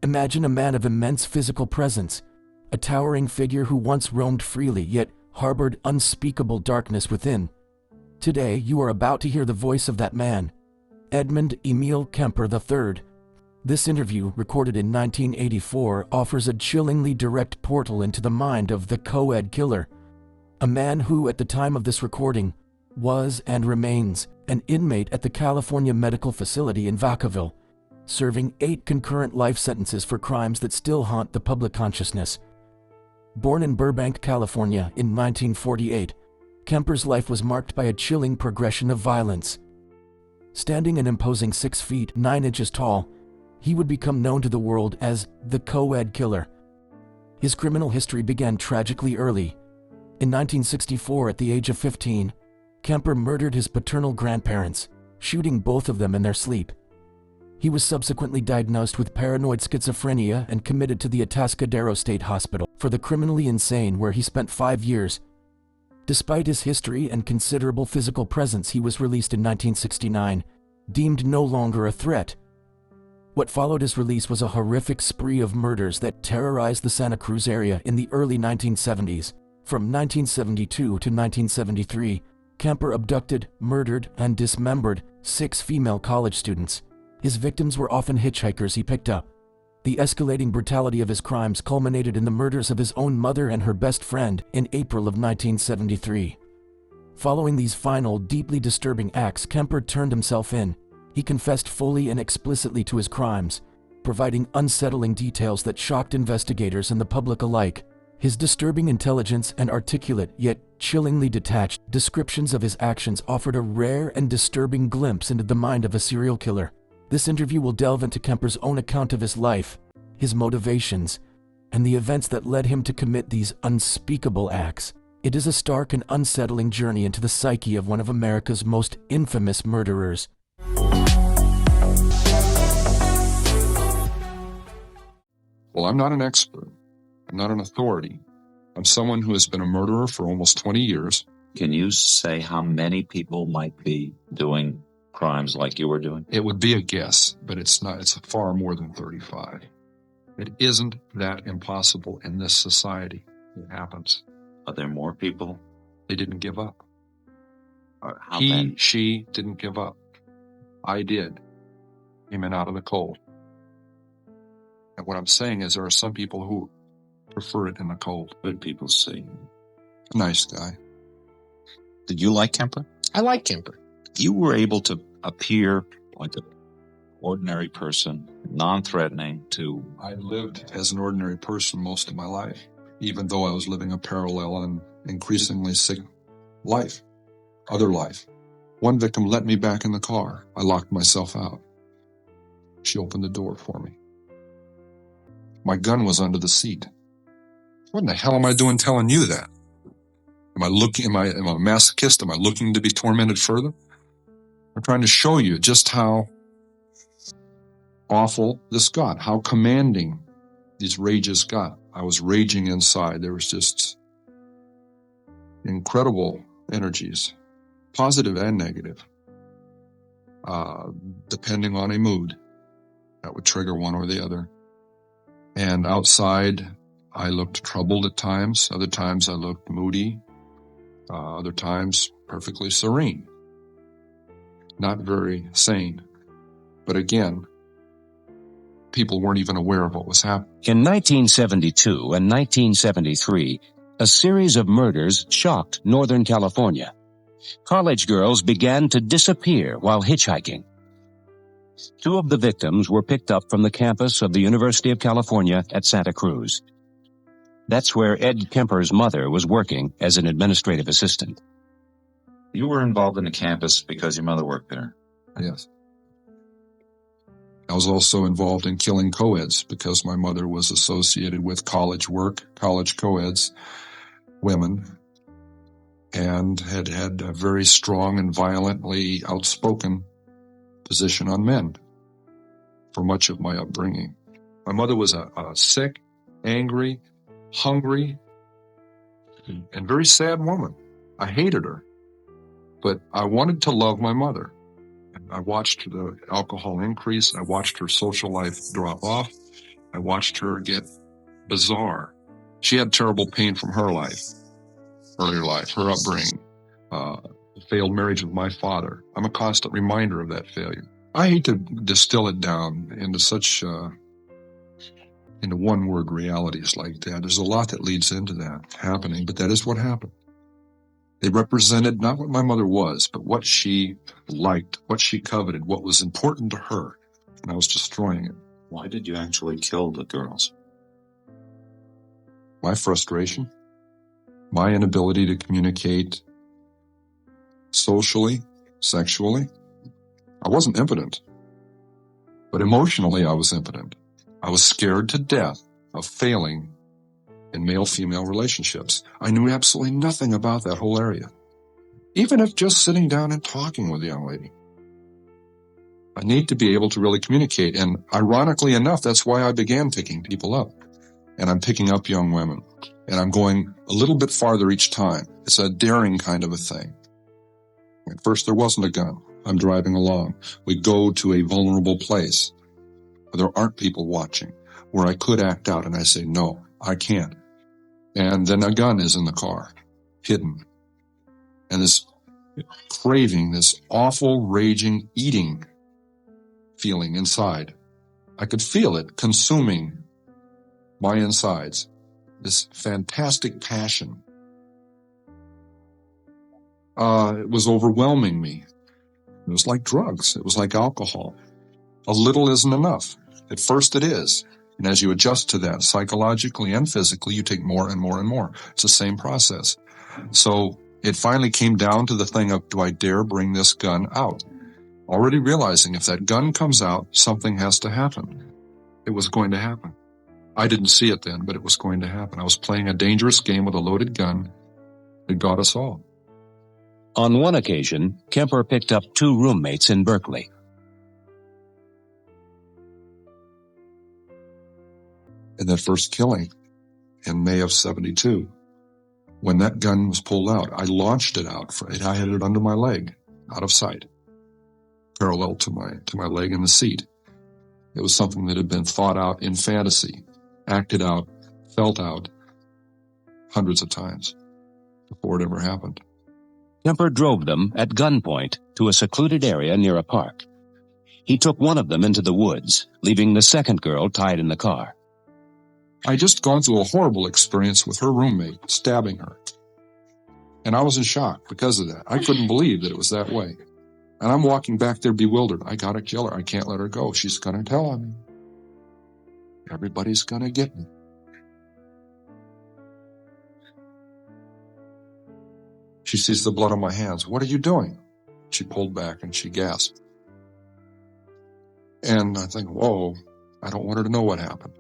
Imagine a man of immense physical presence, a towering figure who once roamed freely yet harbored unspeakable darkness within. Today, you are about to hear the voice of that man, Edmund Kemper III. This interview, recorded in 1984, offers a chillingly direct portal into the mind of the co-ed killer, a man who, at the time of this recording, was and remains an inmate at the California Medical Facility in Vacaville, serving 8 concurrent life sentences for crimes that still haunt the public consciousness. Born in Burbank, California in 1948, Kemper's life was marked by a chilling progression of violence. Standing an imposing 6 feet 9 inches tall, he would become known to the world as the co-ed killer. His criminal history began tragically early. In 1964, at the age of 15, Kemper murdered his paternal grandparents, shooting both of them in their sleep. He was subsequently diagnosed with paranoid schizophrenia and committed to the Atascadero State Hospital for the criminally insane, where he spent 5 years. Despite his history and considerable physical presence, he was released in 1969, deemed no longer a threat. What followed his release was a horrific spree of murders that terrorized the Santa Cruz area in the early 1970s. From 1972 to 1973, Kemper abducted, murdered, and dismembered 6 female college students. His victims were often hitchhikers he picked up. The escalating brutality of his crimes culminated in the murders of his own mother and her best friend in April of 1973. Following these final, deeply disturbing acts, Kemper turned himself in. He confessed fully and explicitly to his crimes, providing unsettling details that shocked investigators and the public alike. His disturbing intelligence and articulate yet chillingly detached descriptions of his actions offered a rare and disturbing glimpse into the mind of a serial killer. This interview will delve into Kemper's own account of his life, his motivations, and the events that led him to commit these unspeakable acts. It is a stark and unsettling journey into the psyche of one of America's most infamous murderers. Well, I'm not an expert. I'm not an authority. I'm someone who has been a murderer for almost 20 years. Can you say how many people might be doing crimes like you were doing? It would be a guess, but it's not. It's far more than 35. It isn't that impossible in this society. It happens. Are there more people? They didn't give up. How many? She didn't give up. I did. Came in out of the cold. And what I'm saying is there are some people who prefer it in the cold. Good people see. Nice guy. Did you like Kemper? I like Kemper. You were able to appear like an ordinary person, non-threatening to... I lived as an ordinary person most of my life, even though I was living a parallel and increasingly sick life, other life. One victim let me back in the car. I locked myself out. She opened the door for me. My gun was under the seat. What in the hell am I doing telling you that? Am I a masochist? Am I looking to be tormented further? I'm trying to show you just how awful this got, how commanding these rages got. I was raging inside. There was just incredible energies, positive and negative, depending on a mood. That would trigger one or the other. And outside, I looked troubled at times. Other times I looked moody. Other times perfectly serene. Not very sane. But again, people weren't even aware of what was happening. In 1972 and 1973, a series of murders shocked Northern California. College girls began to disappear while hitchhiking. 2 of the victims were picked up from the campus of the University of California at Santa Cruz. That's where Ed Kemper's mother was working as an administrative assistant. You were involved in the campus because your mother worked there. Yes. I was also involved in killing co-eds because my mother was associated with college work, college co-eds, women, and had a very strong and violently outspoken position on men for much of my upbringing. My mother was a sick, angry, hungry, and very sad woman. I hated her, but I wanted to love my mother. I watched the alcohol increase. I watched her social life drop off. I watched her get bizarre. She had terrible pain from her life, earlier life, her upbringing, failed marriage with my father. I'm a constant reminder of that failure. I hate to distill it down into such, into one-word realities like that. There's a lot that leads into that happening, but that is what happened. They represented not what my mother was, but what she liked, what she coveted, what was important to her, and I was destroying it. Why did you actually kill the girls? My frustration, my inability to communicate socially, sexually. I wasn't impotent, but emotionally I was impotent. I was scared to death of failing in male-female relationships. I knew absolutely nothing about that whole area, even if just sitting down and talking with a young lady. I need to be able to really communicate, and ironically enough, that's why I began picking people up. And I'm picking up young women, and I'm going a little bit farther each time. It's a daring kind of a thing. At first, there wasn't a gun. I'm driving along. We go to a vulnerable place where there aren't people watching, where I could act out, and I say, no, I can't. And then a gun is in the car, hidden. And this craving, this awful, raging, eating feeling inside. I could feel it consuming my insides, this fantastic passion. It was overwhelming me. It was like drugs. It was like alcohol. A little isn't enough. At first it is. And as you adjust to that psychologically and physically, you take more and more and more. It's the same process. So it finally came down to the thing of, do I dare bring this gun out? Already realizing if that gun comes out, something has to happen. It was going to happen. I didn't see it then, but it was going to happen. I was playing a dangerous game with a loaded gun. It got us all. On one occasion, Kemper picked up 2 roommates in Berkeley. In that first killing in May of '72, when that gun was pulled out, I launched it out. I had it under my leg, out of sight, parallel to my leg in the seat. It was something that had been thought out in fantasy, acted out, felt out hundreds of times before it ever happened. Kemper drove them at gunpoint to a secluded area near a park. He took one of them into the woods, leaving the second girl tied in the car. I just gone through a horrible experience with her roommate, stabbing her. And I was in shock because of that. I couldn't believe that it was that way. And I'm walking back there bewildered. I gotta kill her. I can't let her go. She's gonna tell on me. Everybody's gonna get me. She sees the blood on my hands. What are you doing? She pulled back and she gasped. And I think, whoa, I don't want her to know what happened.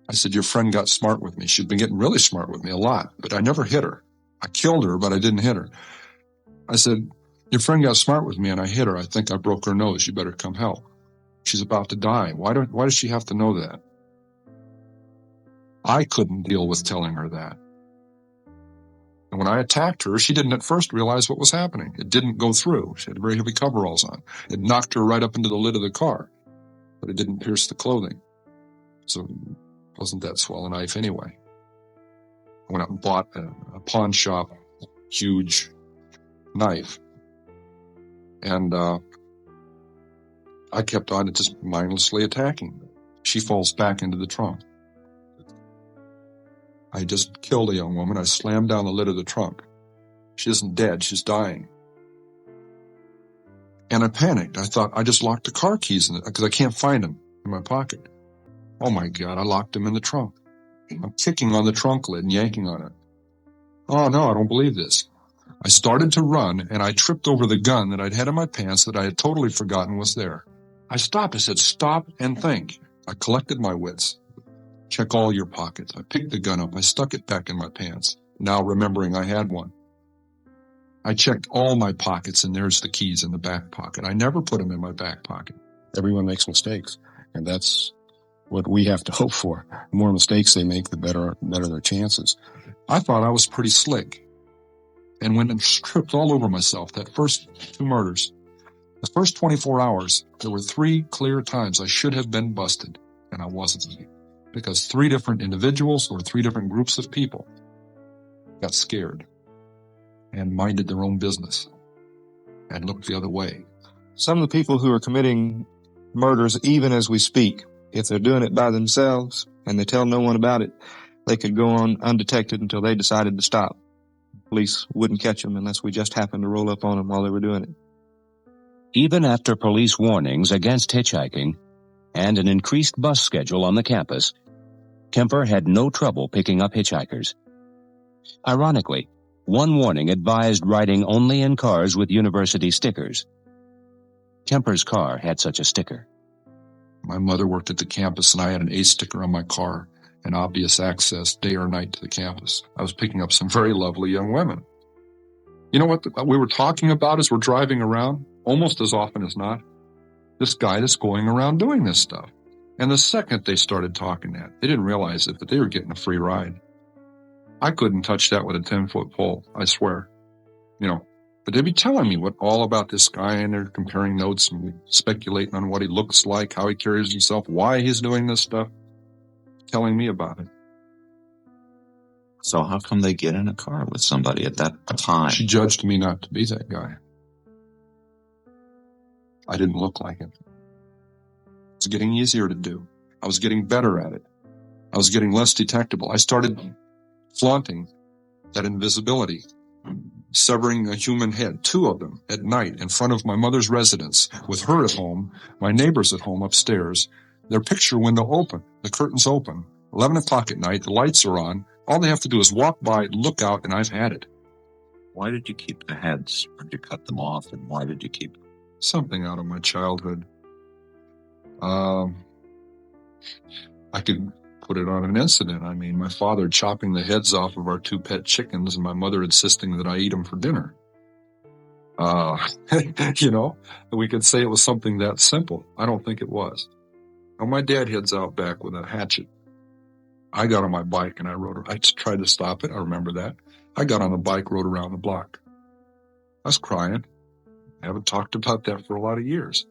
I said, your friend got smart with me. She'd been getting really smart with me a lot, but I never hit her. I killed her, but I didn't hit her. I said, your friend got smart with me and I hit her. I think I broke her nose. You better come help. She's about to die. Why does she have to know that? I couldn't deal with telling her that. And when I attacked her, she didn't at first realize what was happening. It didn't go through. She had very heavy coveralls on. It knocked her right up into the lid of the car, but it didn't pierce the clothing. So it wasn't that swell a knife anyway. I went out and bought a pawn shop huge knife. And I kept on just mindlessly attacking. She falls back into the trunk. I just killed a young woman. I slammed down the lid of the trunk. She isn't dead. She's dying. And I panicked. I thought I just locked the car keys in it because I can't find them in my pocket. Oh my God, I locked them in the trunk. I'm kicking on the trunk lid and yanking on it. Oh no, I don't believe this. I started to run and I tripped over the gun that I'd had in my pants that I had totally forgotten was there. I stopped. I said, stop and think. I collected my wits. Check all your pockets. I picked the gun up. I stuck it back in my pants, now remembering I had one. I checked all my pockets, and there's the keys in the back pocket. I never put them in my back pocket. Everyone makes mistakes, and that's what we have to hope for. The more mistakes they make, the better their chances. I thought I was pretty slick, and went and tripped all over myself that first 2 murders. The first 24 hours, there were 3 clear times I should have been busted, and I wasn't. Because 3 different individuals or 3 different groups of people got scared and minded their own business and looked the other way. Some of the people who are committing murders, even as we speak, if they're doing it by themselves and they tell no one about it, they could go on undetected until they decided to stop. Police wouldn't catch them unless we just happened to roll up on them while they were doing it. Even after police warnings against hitchhiking and an increased bus schedule on the campus, Kemper had no trouble picking up hitchhikers. Ironically, one warning advised riding only in cars with university stickers. Kemper's car had such a sticker. My mother worked at the campus, and I had an A sticker on my car and obvious access day or night to the campus. I was picking up some very lovely young women. You know what we were talking about as we're driving around? Almost as often as not, this guy that's going around doing this stuff. And the second they started talking that, they didn't realize it, but they were getting a free ride. I couldn't touch that with a 10-foot pole, I swear. But they'd be telling me all about this guy, and they're comparing notes and speculating on what he looks like, how he carries himself, why he's doing this stuff, telling me about it. So how come they get in a car with somebody at that time? She judged me not to be that guy. I didn't look like him. It was getting easier to do. I was getting better at it. I was getting less detectable. I started flaunting that invisibility, severing a human head, 2 of them, at night in front of my mother's residence, with her at home, my neighbors at home upstairs, their picture window open, the curtains open, 11 o'clock at night, the lights are on. All they have to do is walk by, look out, and I've had it. Why did you keep the heads? Or did you cut them off? And why did you keep them? Something out of my childhood. I could put it on an incident. I mean, my father chopping the heads off of our 2 pet chickens and my mother insisting that I eat them for dinner. We could say it was something that simple. I don't think it was. Now, my dad heads out back with a hatchet. I got on my bike and I tried to stop it. I remember that. I got on the bike, rode around the block. I was crying. I haven't talked about that for a lot of years.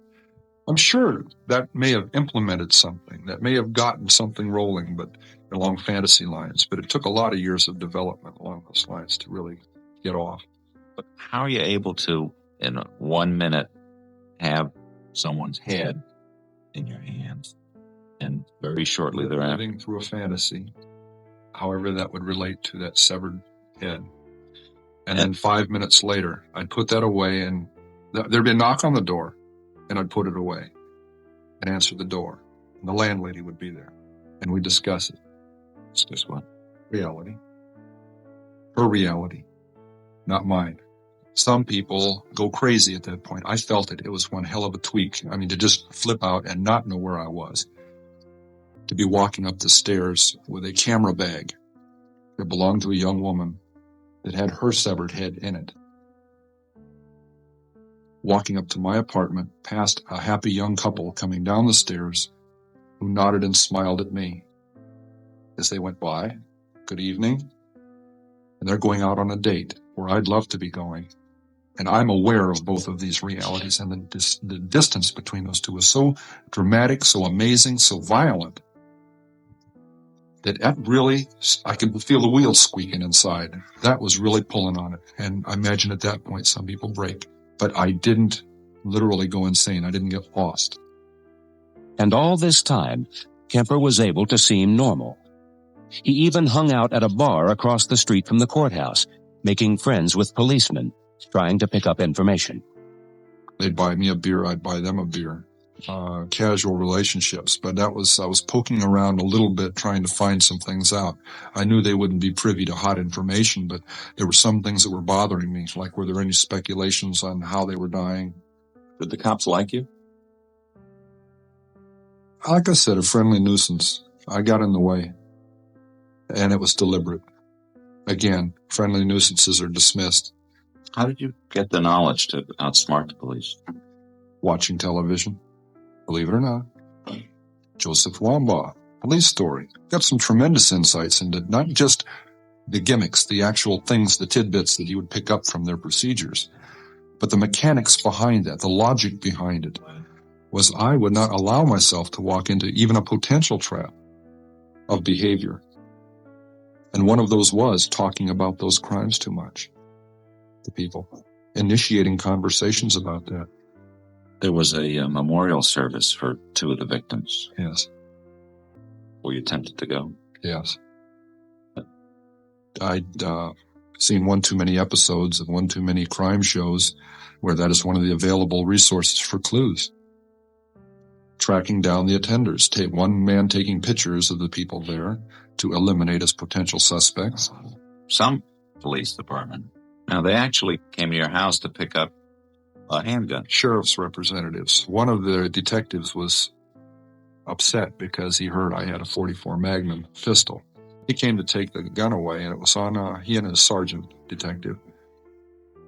I'm sure that may have implemented something, that may have gotten something rolling, but along fantasy lines. But it took a lot of years of development along those lines to really get off. But how are you able to, in 1 minute, have someone's head in your hands, and very shortly thereafter living through a fantasy, however that would relate to that severed head, and then 5 minutes later, I'd put that away, and there'd be a knock on the door, and I'd put it away and answer the door. And the landlady would be there, and we'd discuss it. Discuss what? Reality. Her reality, not mine. Some people go crazy at that point. I felt it. It was one hell of a tweak. I mean, to just flip out and not know where I was. To be walking up the stairs with a camera bag that belonged to a young woman that had her severed head in it. Walking up to my apartment, past a happy young couple coming down the stairs who nodded and smiled at me as they went by. Good evening. And they're going out on a date where I'd love to be going. And I'm aware of both of these realities, and the distance between those two is so dramatic, so amazing, so violent, that really, I could feel the wheels squeaking inside. That was really pulling on it. And I imagine at that point some people break. But I didn't literally go insane. I didn't get lost. And all this time, Kemper was able to seem normal. He even hung out at a bar across the street from the courthouse, making friends with policemen, trying to pick up information. They'd buy me a beer, I'd buy them a beer. Casual relationships, but I was poking around a little bit trying to find some things out. I knew they wouldn't be privy to hot information, but there were some things that were bothering me, like were there any speculations on how they were dying? Did the cops like you? Like I said, a friendly nuisance. I got in the way, and it was deliberate. Again, friendly nuisances are dismissed. How did you get the knowledge to outsmart the police? Watching television. Believe it or not. Joseph Wambaugh, police story. Got some tremendous insights into not just the gimmicks, the actual things, the tidbits that he would pick up from their procedures, But the mechanics behind that, the logic behind it, was I would not allow myself to walk into even a potential trap of behavior. And one of those was talking about those crimes too much to people, initiating conversations about that. There was a memorial service for 2 of the victims. Yes. Were you tempted to go? Yes. I'd seen one too many episodes of one too many crime shows where that is one of the available resources for clues. Tracking down the attenders, one man taking pictures of the people there to eliminate as potential suspects. Some police department. Now, they actually came to your house to pick up a handgun. Sheriff's representatives. One of the detectives was upset because he heard I had a .44 Magnum pistol. He came to take the gun away, and it was on he and his sergeant detective.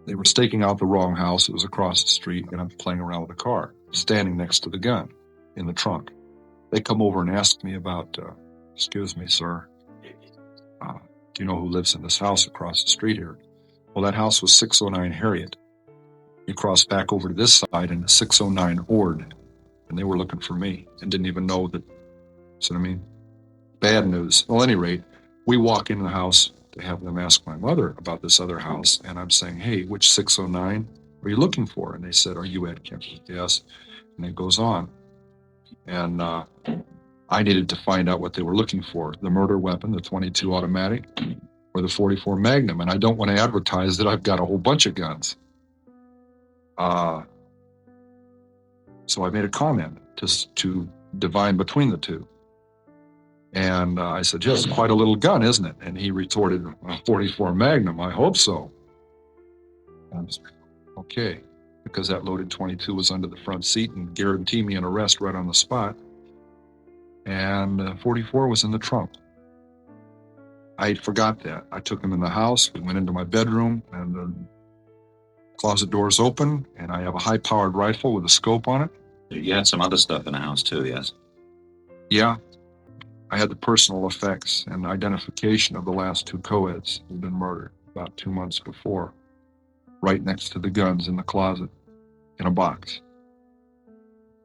They were staking out the wrong house. It was across the street, and I'm playing around with the car, standing next to the gun in the trunk. They come over and ask me about, excuse me, sir, do you know who lives in this house across the street here? Well, that house was 609 Harriet. You crossed back over to this side in 609 Ord, and they were looking for me and didn't even know that. See what I mean? Bad news. Well, at any rate, we walk into the house to have them ask my mother about this other house, and I'm saying, hey, which 609 are you looking for? And they said, are you Ed Kemper? Yes. And it goes on. And I needed to find out what they were looking for, the murder weapon, the .22 automatic, or the .44 Magnum. And I don't want to advertise that I've got a whole bunch of guns. So I made a comment to divine between the two. And I said, yes, quite a little gun, isn't it? And he retorted, a .44 Magnum, I hope so. And I was, okay, because that loaded .22 was under the front seat and guaranteed me an arrest right on the spot. And .44 was in the trunk. I forgot that. I took him in the house. We went into my bedroom, and the closet doors open, and I have a high-powered rifle with a scope on it. You had some other stuff in the house, too, yes? Yeah. I had the personal effects and identification of the last 2 co-eds who had been murdered about 2 months before, right next to the guns in the closet, in a box.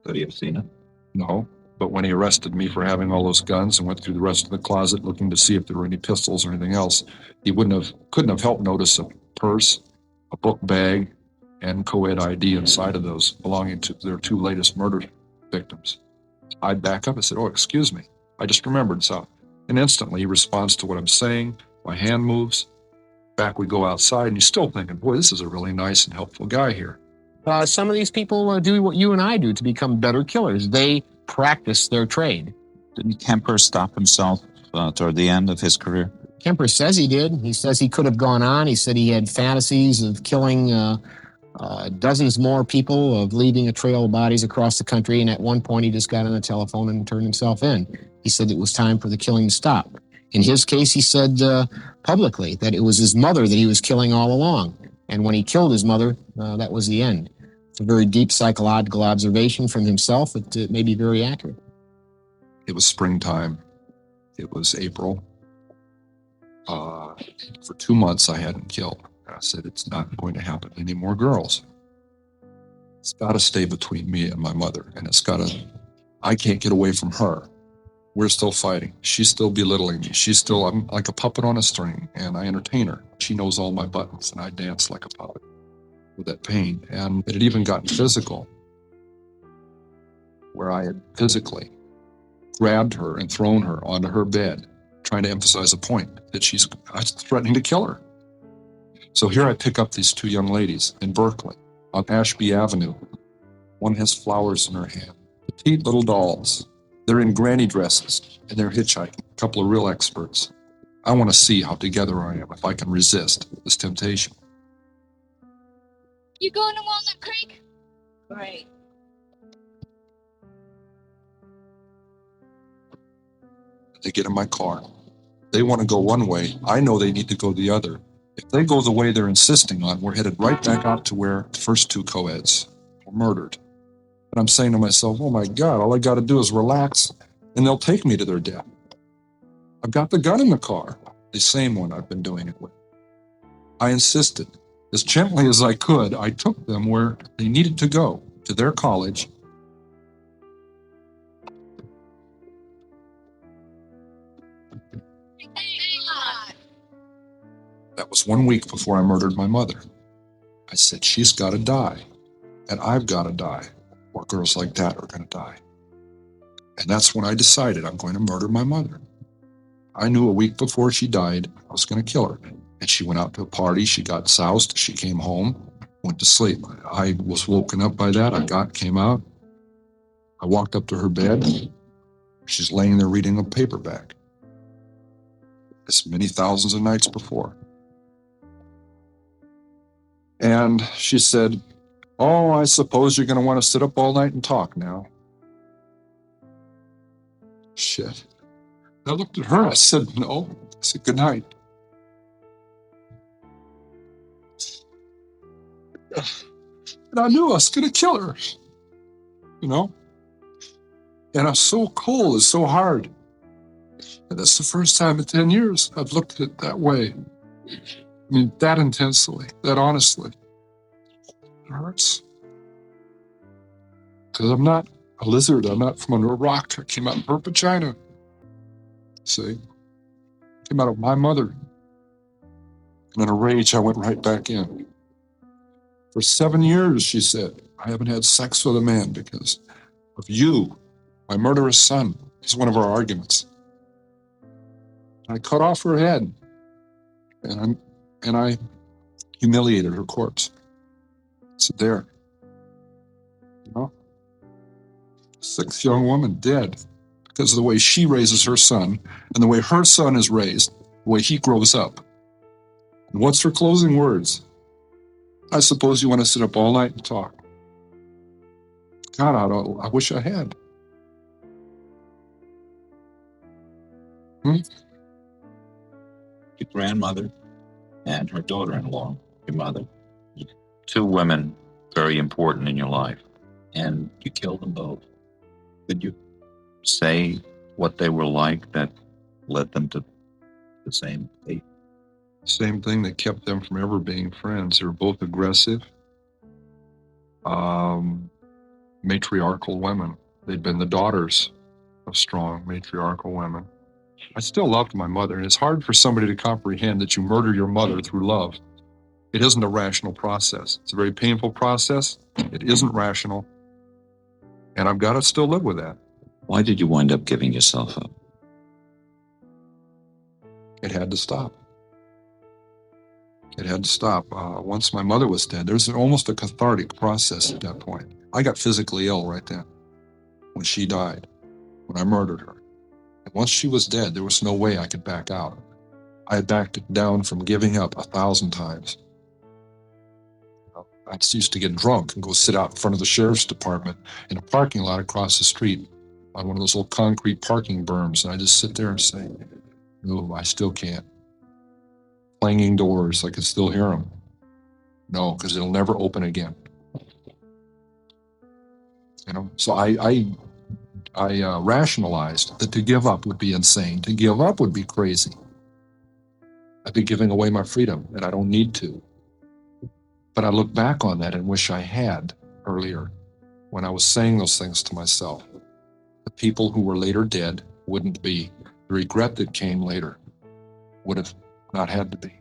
Could he have seen it? No, but when he arrested me for having all those guns and went through the rest of the closet looking to see if there were any pistols or anything else, he couldn't have helped notice a purse, a book bag, and co-ed ID inside of those belonging to their 2 latest murder victims. I'd back up and said, oh, excuse me. I just remembered so. And instantly he responds to what I'm saying. My hand moves. Back we go outside, and he's still thinking, boy, this is a really nice and helpful guy here. Some of these people do what you and I do to become better killers. They practice their trade. Didn't Kemper stop himself toward the end of his career? Kemper says he did. He says he could have gone on. He said he had fantasies of killing dozens more people, of leaving a trail of bodies across the country. And at one point, he just got on the telephone and turned himself in. He said it was time for the killing to stop. In his case, he said publicly that it was his mother that he was killing all along. And when he killed his mother, that was the end. It's a very deep psychological observation from himself. It may be very accurate. It was springtime. It was April. For 2 months, I hadn't killed. I said, it's not going to happen to any more girls. It's got to stay between me and my mother. And I can't get away from her. We're still fighting. She's still belittling me. I'm like a puppet on a string, and I entertain her. She knows all my buttons, and I dance like a puppet with that pain. And it had even gotten physical, where I had physically grabbed her and thrown her onto her bed, trying to emphasize a point that I was threatening to kill her. So here I pick up these 2 young ladies in Berkeley on Ashby Avenue. One has flowers in her hand, petite little dolls. They're in granny dresses, and they're hitchhiking, a couple of real experts. I want to see how together I am, if I can resist this temptation. You going to Walnut Creek? Right. They get in my car. They want to go one way. I know they need to go the other. If they go the way they're insisting on, we're headed right back out to where the first 2 co-eds were murdered. And I'm saying to myself, oh my God, all I got to do is relax, and they'll take me to their death. I've got the gun in the car, the same one I've been doing it with. I insisted. As gently as I could, I took them where they needed to go, to their college. That was 1 week before I murdered my mother. I said, she's got to die, and I've got to die, or girls like that are going to die. And that's when I decided I'm going to murder my mother. I knew a week before she died, I was going to kill her. And she went out to a party, she got soused, she came home, went to sleep. I was woken up by that. Came out. I walked up to her bed. She's laying there reading a paperback. As many thousands of nights before. And she said, "Oh, I suppose you're going to want to sit up all night and talk now." Shit. I looked at her. I said, "No." I said, "Good night." And I knew I was going to kill her. You know? And I was so cold. It's so hard. And that's the first time in 10 years I've looked at it that way. I mean, that intensely, that honestly. It hurts. Because I'm not a lizard. I'm not from under a rock. I came out of her vagina. See? Came out of my mother. And in a rage, I went right back in. For 7 years, she said, I haven't had sex with a man because of you, my murderous son. It's one of our arguments. I cut off her head, and I humiliated her corpse. I said, there. You know? 6 young woman dead because of the way she raises her son and the way her son is raised, the way he grows up. And what's her closing words? I suppose you want to sit up all night and talk. God, I wish I had. Your grandmother and her daughter-in-law, your mother, 2 women very important in your life, and you killed them both. Could you say what they were like that led them to the same fate? Same thing that kept them from ever being friends. They were both aggressive, matriarchal women. They'd been the daughters of strong matriarchal women. I still loved my mother, and it's hard for somebody to comprehend that you murder your mother through love. It isn't a rational process. It's a very painful process. It isn't rational, and I've got to still live with that. Why did you wind up giving yourself up? It had to stop. It had to stop. Once my mother was dead, there's almost a cathartic process at that point. I got physically ill right then when she died, when I murdered her. And once she was dead, there was no way I could back out. I had backed down from giving up 1,000 times. I used to get drunk and go sit out in front of the sheriff's department in a parking lot across the street on one of those little concrete parking berms, and I just sit there and say, no, I still can't. Clanging doors, I could still hear them. No, because it'll never open again. You know, so I rationalized that to give up would be insane. To give up would be crazy. I'd be giving away my freedom, and I don't need to. But I look back on that and wish I had earlier when I was saying those things to myself. The people who were later dead wouldn't be. The regret that came later would have not had to be.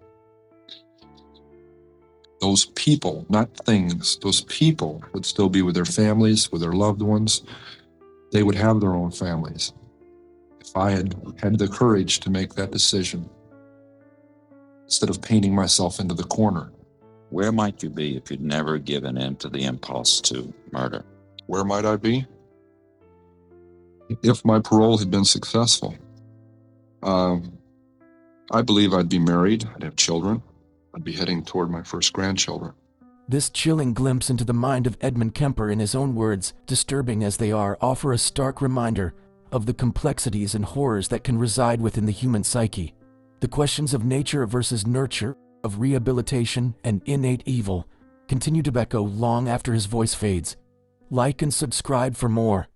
Those people, not things, those people would still be with their families, with their loved ones. They would have their own families. If I had had the courage to make that decision, instead of painting myself into the corner. Where might you be if you'd never given in to the impulse to murder? Where might I be? If my parole had been successful, I believe I'd be married, I'd have children, I'd be heading toward my first grandchildren. This chilling glimpse into the mind of Edmund Kemper, in his own words, disturbing as they are, offer a stark reminder of the complexities and horrors that can reside within the human psyche. The questions of nature versus nurture, of rehabilitation and innate evil, continue to echo long after his voice fades. Like and subscribe for more.